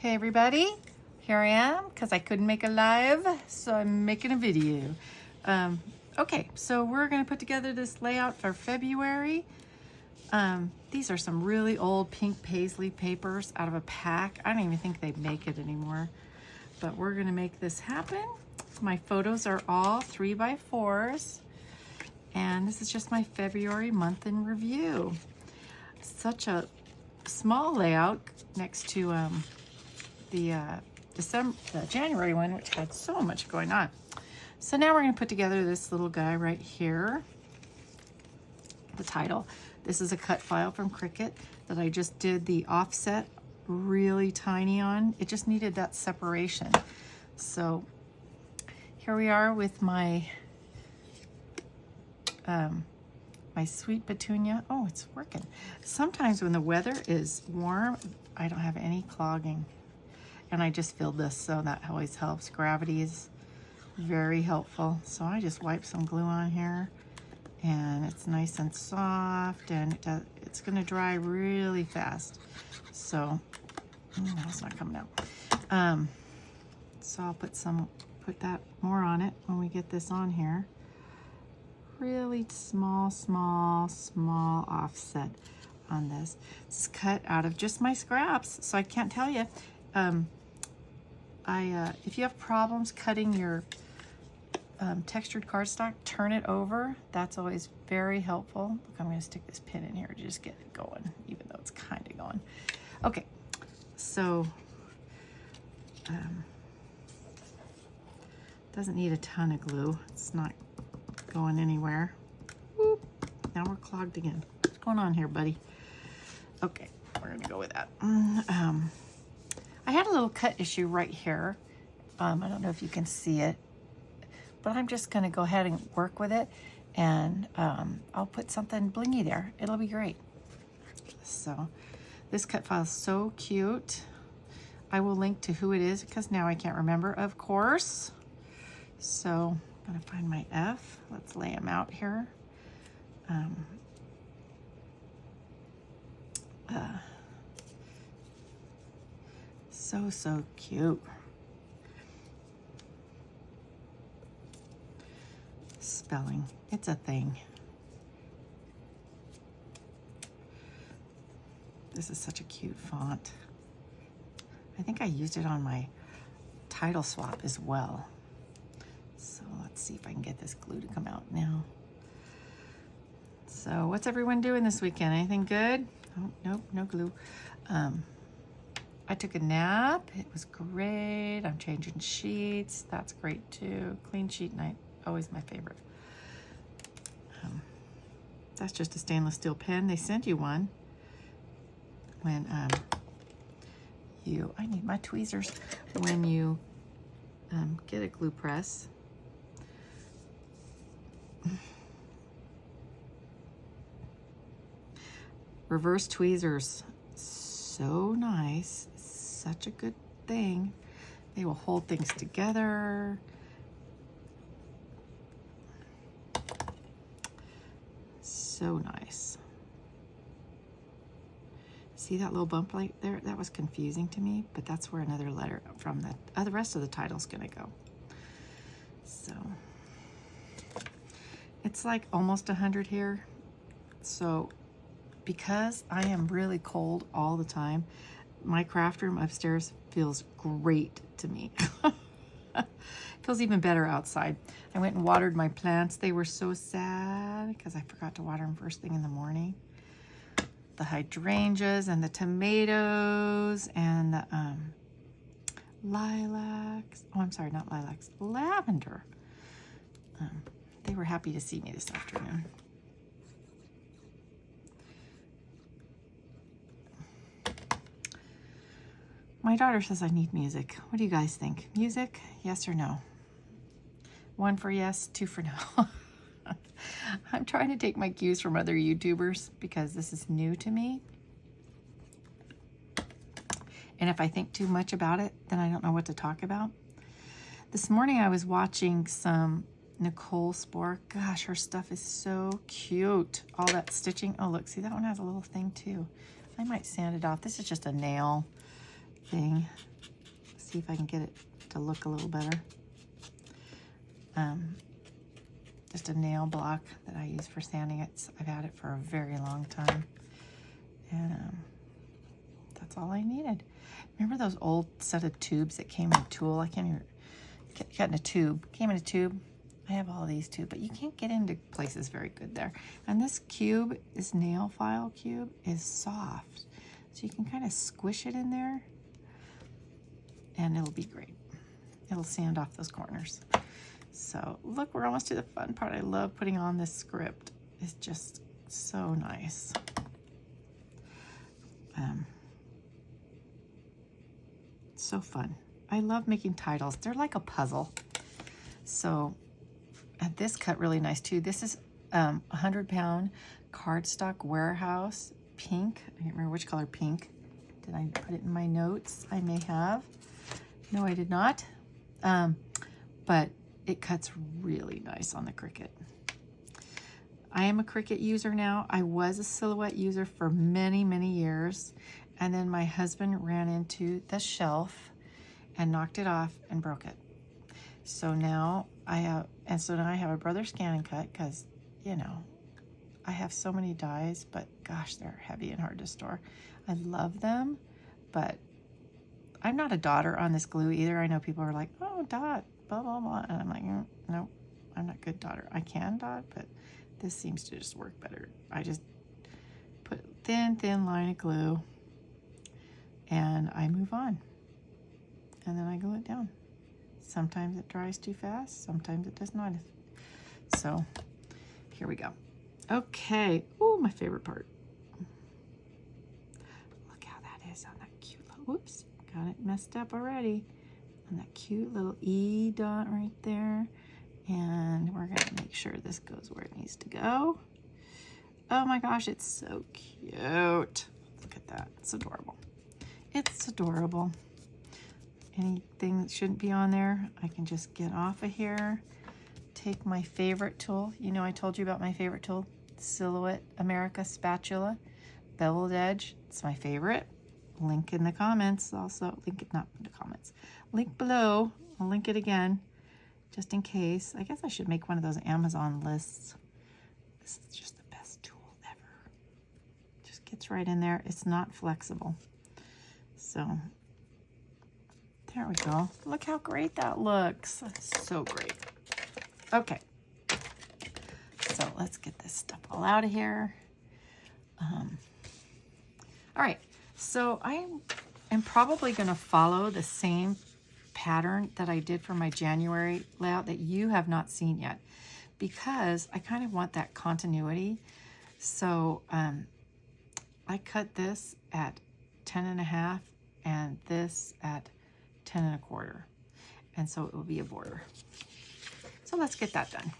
Hey everybody, here I am because I couldn't make a live, so I'm making a video. Okay, so we're going to put together this layout for February. These are some really old pink paisley papers out of a pack. I don't even think they make it anymore, but we're going to make this happen. My photos are all 3x4s, and this is just my February month in review. Such a small layout next to the January one, which had so much going on. So now we're going to put together this little guy right here. The title. This is a cut file from Cricut that I just did the offset really tiny on. It just needed that separation. So here we are with my my sweet petunia. Oh, it's working. Sometimes when the weather is warm, I don't have any clogging. And I just filled this, so that always helps. Gravity is very helpful. So I just wipe some glue on here, and it's nice and soft, and it's gonna dry really fast. So, no, it's not coming out. So I'll put that more on it when we get this on here. Really small offset on this. It's cut out of just my scraps, so I can't tell you. If you have problems cutting your textured cardstock, turn it over. That's always very helpful. Look, I'm going to stick this pin in here to just get it going, even though it's kind of going. Okay, so doesn't need a ton of glue. It's not going anywhere. Whoop. Now we're clogged again. What's going on here, buddy? Okay, we're going to go with that. I had a little cut issue right here. I don't know if you can see it, but I'm just gonna go ahead and work with it, and I'll put something blingy there. It'll be great. So this cut file is so cute. I will link to who it is because now I can't remember, of course. So I'm gonna find my F. Let's lay them out here. So cute. Spelling, it's a thing. This is such a cute font. I think I used it on my title swap as well. So let's see if I can get this glue to come out now. So what's everyone doing this weekend? Anything good? Oh, nope, no glue. I took a nap. It was great. I'm changing sheets. That's great too. Clean sheet night, always my favorite. That's just a stainless steel pen. They send you one when I need my tweezers. When you get a glue press. Reverse tweezers, so nice. Such a good thing. They will hold things together. So nice. See that little bump right there? That was confusing to me, but that's where another letter from the rest of the title's gonna go. So it's like almost 100 here. So because I am really cold all the time, my craft room upstairs feels great to me. Feels even better outside. I went and watered my plants. They were so sad because I forgot to water them first thing in the morning. The hydrangeas and the tomatoes and the lilacs. Oh, I'm sorry, not lilacs. Lavender. They were happy to see me this afternoon. My daughter says I need music. What do you guys think? Music? Yes or no? 1 for yes, 2 for no. I'm trying to take my cues from other YouTubers because this is new to me. And if I think too much about it, then I don't know what to talk about. This morning I was watching some Nicole Spore. Gosh, her stuff is so cute. All that stitching. Oh, look, see that one has a little thing too. I might sand it off. This is just a nail thing. see if I can get it to look a little better. Just a nail block that I use for sanding it. I've had it for a very long time. And that's all I needed. Remember those old set of tubes that came in a tool? I can't even get in a tube. Came in a tube. I have all of these too, but you can't get into places very good there. And this cube, this nail file cube, is soft. So you can kind of squish it in there and it'll be great. It'll sand off those corners. So look, we're almost to the fun part. I love putting on this script. It's just so nice. So fun. I love making titles. They're like a puzzle. So, and this cut really nice too. This is 100-pound cardstock warehouse pink. I can't remember which color pink. Did I put it in my notes? I may have. No, I did not. But it cuts really nice on the Cricut. I am a Cricut user now. I was a Silhouette user for many, many years. And then my husband ran into the shelf and knocked it off and broke it. So now I have a Brother Scan and Cut because, you know, I have so many dies, but gosh, they're heavy and hard to store. I love them, but I'm not a dotter on this glue either. I know people are like, oh, dot, blah, blah, blah. And I'm like, no, I'm not good dotter. I can dot, but this seems to just work better. I just put thin line of glue and I move on. And then I glue it down. Sometimes it dries too fast, sometimes it does not. So here we go. Okay, oh, my favorite part. Look how that is on that cute little, whoops, got it messed up already. On that cute little E dot right there. And we're gonna make sure this goes where it needs to go. Oh my gosh, it's so cute. Look at that, it's adorable. It's adorable. Anything that shouldn't be on there, I can just get off of here. Take my favorite tool. You know, I told you about my favorite tool, Silhouette America spatula, beveled edge. It's my favorite. Link in the comments. Also, link it, not in the comments. Link below. I'll link it again, just in case. I guess I should make one of those Amazon lists. This is just the best tool ever. Just gets right in there. It's not flexible. So there we go. Look how great that looks. So great. Okay. So let's get this stuff all out of here. All right. So I am probably going to follow the same pattern that I did for my January layout that you have not seen yet, because I kind of want that continuity. So I cut this at 10.5 and this at 10.25, and so it will be a border. So let's get that done.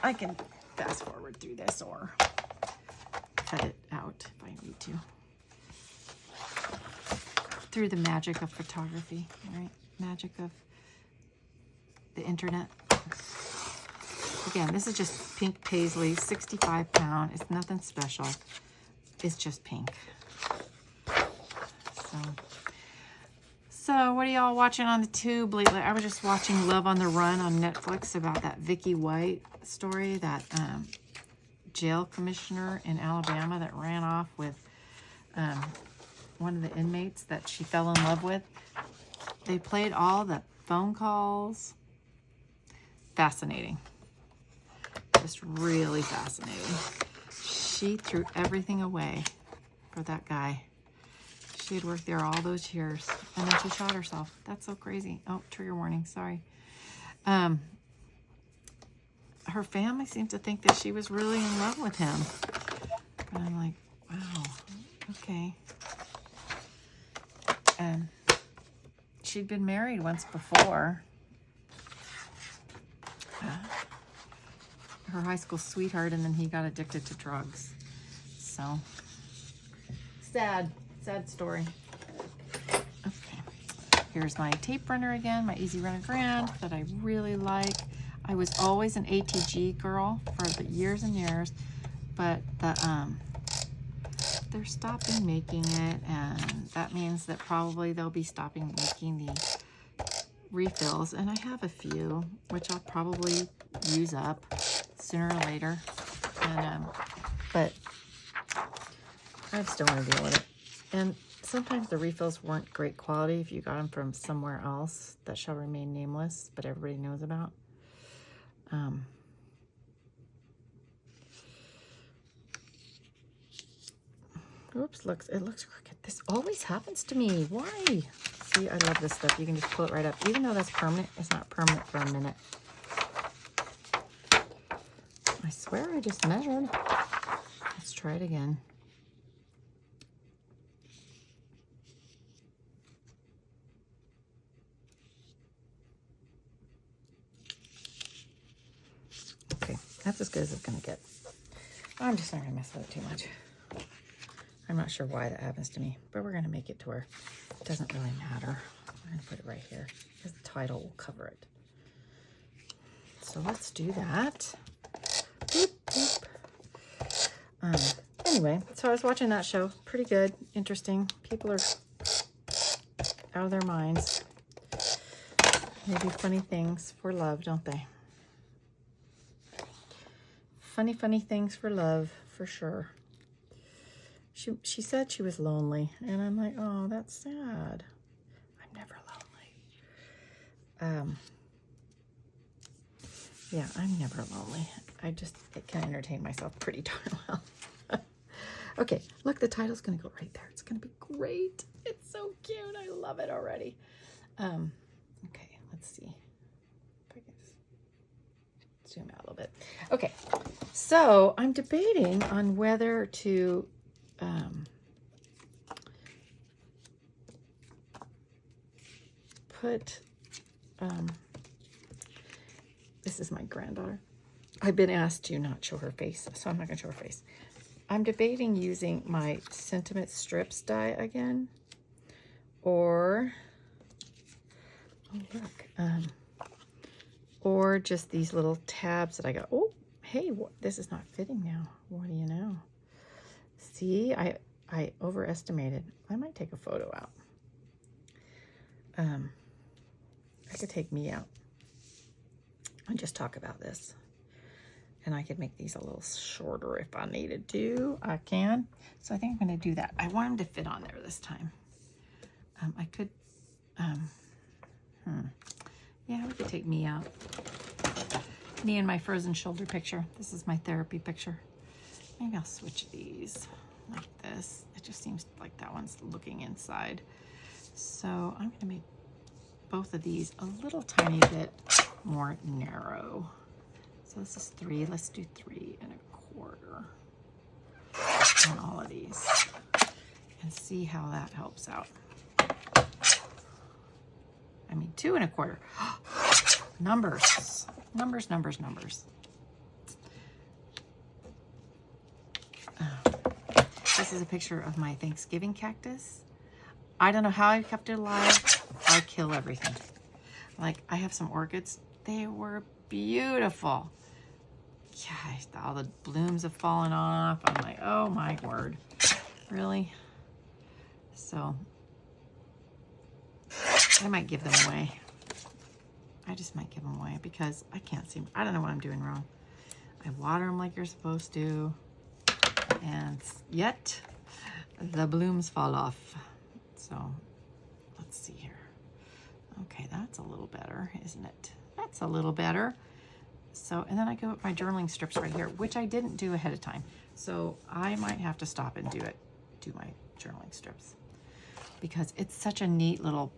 I can fast forward through this or cut it out if I need to. Through the magic of photography, right? Magic of the internet. Again, this is just pink paisley, 65-pound. It's nothing special. It's just pink. So what are y'all watching on the tube lately? I was just watching Love on the Run on Netflix about that Vicky White story, that jail commissioner in Alabama that ran off with one of the inmates that she fell in love with. They played all the phone calls. Fascinating. Just really fascinating. She threw everything away for that guy. She had worked there all those years, and then she shot herself. That's so crazy. Oh, trigger warning, sorry. Her family seemed to think that she was really in love with him. And I'm like, wow, okay. And she'd been married once before. Her high school sweetheart, and then he got addicted to drugs. So, sad story. Okay, here's my tape runner again, my Easy Runner Grand that I really like. I was always an ATG girl for the years and years, but the they're stopping making it, and that means that probably they'll be stopping making the refills. And I have a few, which I'll probably use up sooner or later. And but I still want to deal with it. And sometimes the refills weren't great quality if you got them from somewhere else that shall remain nameless, but everybody knows about. Oops, it looks crooked. This always happens to me. Why? See, I love this stuff. You can just pull it right up. Even though that's permanent, it's not permanent for a minute. I swear I just measured. Let's try it again. Okay, that's as good as it's gonna get. I'm just not gonna mess with it too much. I'm not sure why that happens to me, but we're gonna make it to where it doesn't really matter. I'm gonna put it right here because the title will cover it. So let's do that. Boop, boop. Anyway, so I was watching that show. Pretty good, interesting. People are out of their minds. They do funny things for love, don't they? Funny, funny things for love, for sure. She said she was lonely, and I'm like, oh, that's sad. I'm never lonely. Yeah, I'm never lonely. I can entertain myself pretty darn well. Okay, look, the title's gonna go right there. It's gonna be great. It's so cute. I love it already. Okay, let's see. If I can zoom out a little bit. Okay, so I'm debating on whether to put, this is my granddaughter. I've been asked to not show her face, so I'm not gonna show her face. I'm debating using my sentiment strips die again, or, oh look, or just these little tabs that I got. Oh, hey, this is not fitting now. What do you know? See, I overestimated. I might take a photo out. I could take me out and just talk about this. And I could make these a little shorter if I needed to. I can. So I think I'm going to do that. I want them to fit on there this time. I could, yeah, we could take me out. Me and my frozen shoulder picture. This is my therapy picture. Maybe I'll switch these like this. It just seems like that one's looking inside. So I'm going to make both of these a little tiny bit more narrow. So this is 3. Let's do 3 1/4 on all of these and see how that helps out. I mean, 2 1/4. Numbers, numbers, numbers, numbers. This is a picture of my Thanksgiving cactus. I don't know how I kept it alive. I kill everything. Like, I have some orchids. They were beautiful. Yeah, all the blooms have fallen off. I'm like, oh my word. Really? So, I might give them away. I just might give them away because I can't see. I don't know what I'm doing wrong. I water them like you're supposed to. And yet, the blooms fall off. So, let's see here. Okay, that's a little better, isn't it? That's a little better. So, and then I go with my journaling strips right here, which I didn't do ahead of time. So I might have to stop and do my journaling strips because it's such a neat little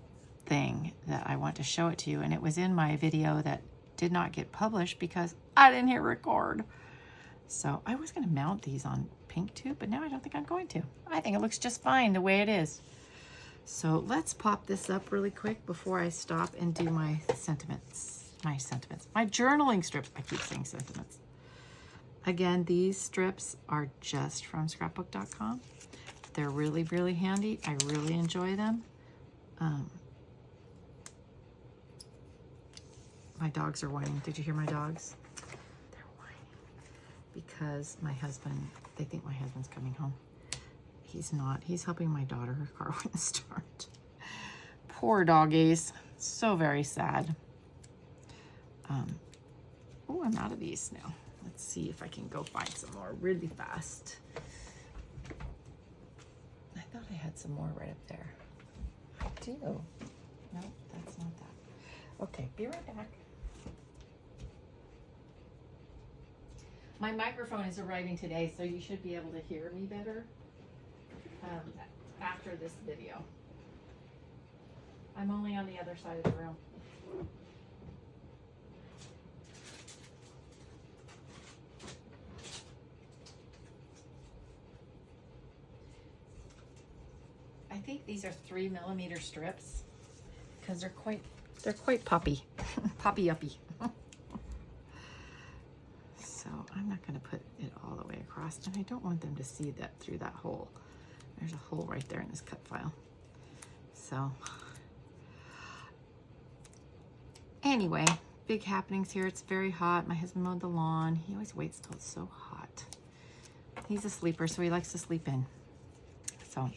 thing that I want to show it to you. And it was in my video that did not get published because I didn't hit record. So I was going to mount these on pink tube, but now I don't think I'm going to. I think it looks just fine the way it is. So let's pop this up really quick before I stop and do my sentiments. My journaling strips. I keep saying sentiments. Again, these strips are just from scrapbook.com. They're really, really handy. I really enjoy them. My dogs are whining. Did you hear my dogs? They're whining because they think my husband's coming home. he's not. He's helping my daughter. Her car wouldn't start. Poor doggies. So very sad. Oh, I'm out of these now. Let's see if I can go find some more really fast. I thought I had some more right up there. I do. No, that's not that. Okay, be right back. My microphone is arriving today, so you should be able to hear me better after this video. I'm only on the other side of the room. I think these are 3mm strips because they're quite poppy, poppy-uppy. So I'm not going to put it all the way across, and I don't want them to see that through that hole. There's a hole right there in this cut file. So anyway, big happenings here. It's very hot. My husband mowed the lawn. He always waits till it's so hot. He's a sleeper, so he likes to sleep in. So,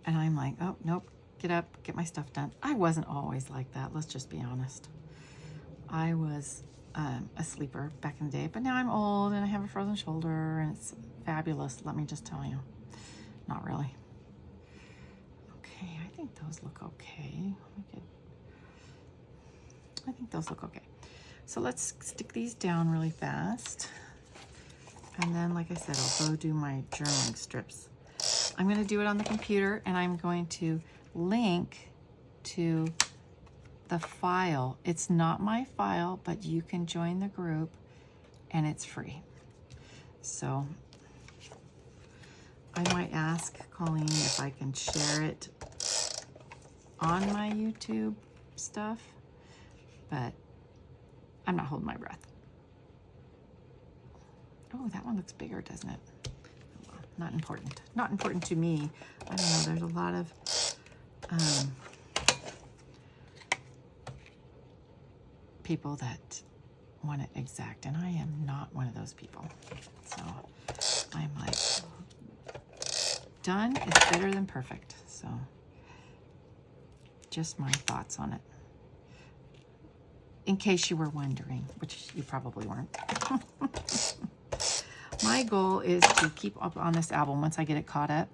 and I'm like, oh, nope, get up, get my stuff done. I wasn't always like that. Let's just be honest. I was a sleeper back in the day, but now I'm old and I have a frozen shoulder and it's fabulous. Let me just tell you. Not really. Okay, I think those look okay. I think those look okay. So let's stick these down really fast. And then, like I said, I'll go do my journaling strips. I'm going to do it on the computer, and I'm going to link to the file. It's not my file, but you can join the group, and it's free. So I might ask Colleen if I can share it on my YouTube stuff, but I'm not holding my breath. Oh, that one looks bigger, doesn't it? Well, not important. Not important to me. I don't know. There's a lot of people that want it exact, and I am not one of those people. So I'm like, done is better than perfect. So just my thoughts on it. In case you were wondering, which you probably weren't. My goal is to keep up on this album once I get it caught up,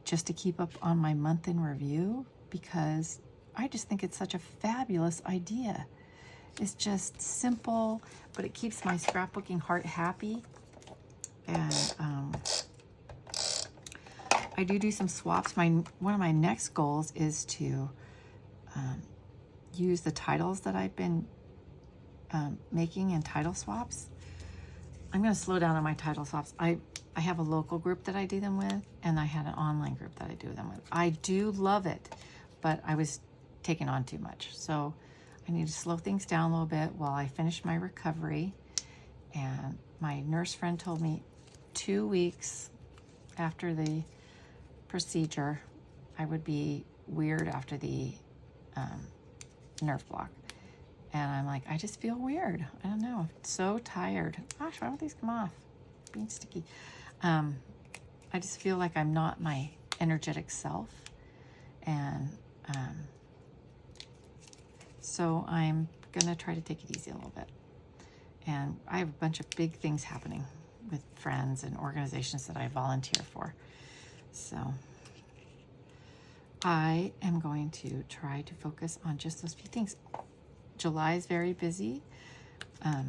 just to keep up on my month in review, because I just think it's such a fabulous idea. It's just simple, but it keeps my scrapbooking heart happy. And I do some swaps. One of my next goals is to use the titles that I've been making in title swaps. I'm going to slow down on my title swaps. I have a local group that I do them with, and I had an online group that I do them with. I do love it, but I was taking on too much. So I need to slow things down a little bit while I finish my recovery. And my nurse friend told me 2 weeks after the procedure, I would be weird after the nerve block. And I'm like, I just feel weird. I don't know. I'm so tired. Gosh, why don't these come off? Being sticky. I just feel like I'm not my energetic self. And so I'm going to try to take it easy a little bit. And I have a bunch of big things happening with friends and organizations that I volunteer for. So I am going to try to focus on just those few things. July is very busy. A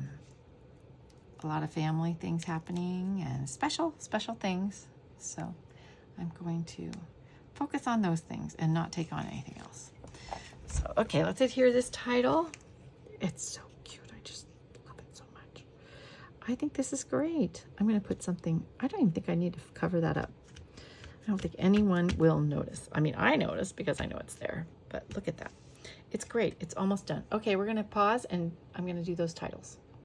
lot of family things happening and special things. So I'm going to focus on those things and not take on anything else. So, okay, let's adhere this title. It's so cute. I just love it so much. I think this is great. I'm going to put something. I don't even think I need to cover that up. I don't think anyone will notice. I mean, I notice because I know it's there, but look at that. It's great. It's almost done. Okay, we're going to pause and I'm going to do those titles.